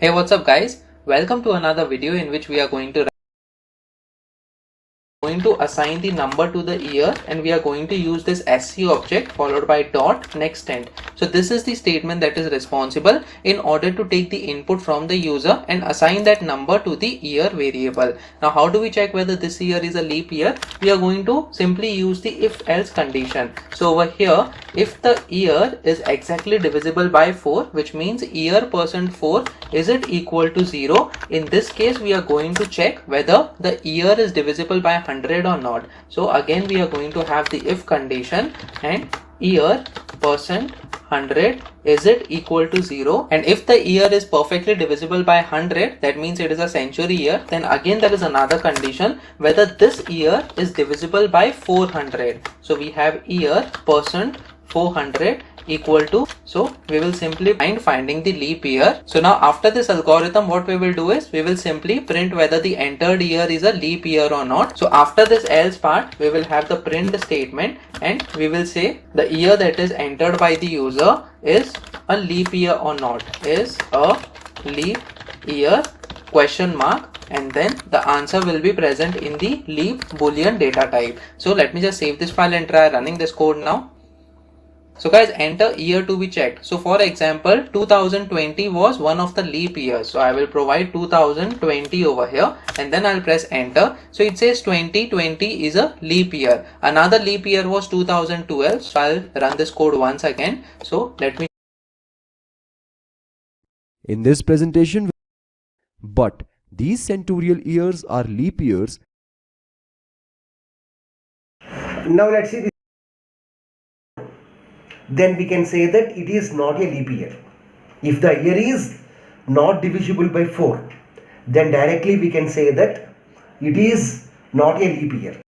Hey, what's up guys? Welcome to another video in which we are going to assign the number to the year, and we are going to use this sc object followed by dot next end. So this is the statement that is responsible in order to take the input from the user and assign that number to the year variable. Now how do we check whether this year is a leap year? We are going to simply use the if else condition. So over here, if the year is exactly divisible by 4, which means year %4 is it equal to 0, in this case we are going to check whether the year is divisible by 100 or not. So again we are going to have the if condition and year %100 is it equal to 0, and if the year is perfectly divisible by 100, that means it is a century year. Then again there is another condition whether this year is divisible by 400. So we have year %400 equal to, so we will simply finding the leap year. So now after this algorithm, what we will do is we will simply print whether the entered year is a leap year or not. So after this else part, we will have the print statement and we will say the year that is entered by the user is a leap year or not, is a leap year question mark, and then the answer will be present in the leap boolean data type. So let me just save this file and try running this code now. So guys, enter year to be checked. So for example, 2020 was one of the leap years. So I will provide 2020 over here and then I'll press enter. So it says 2020 is a leap year. Another leap year was 2012. So I'll run this code once again. So let me. In this presentation, but these centurial years are leap years. Now let's see this. Then we can say that it is not a leap year. If the year is not divisible by 4, then directly we can say that it is not a leap year.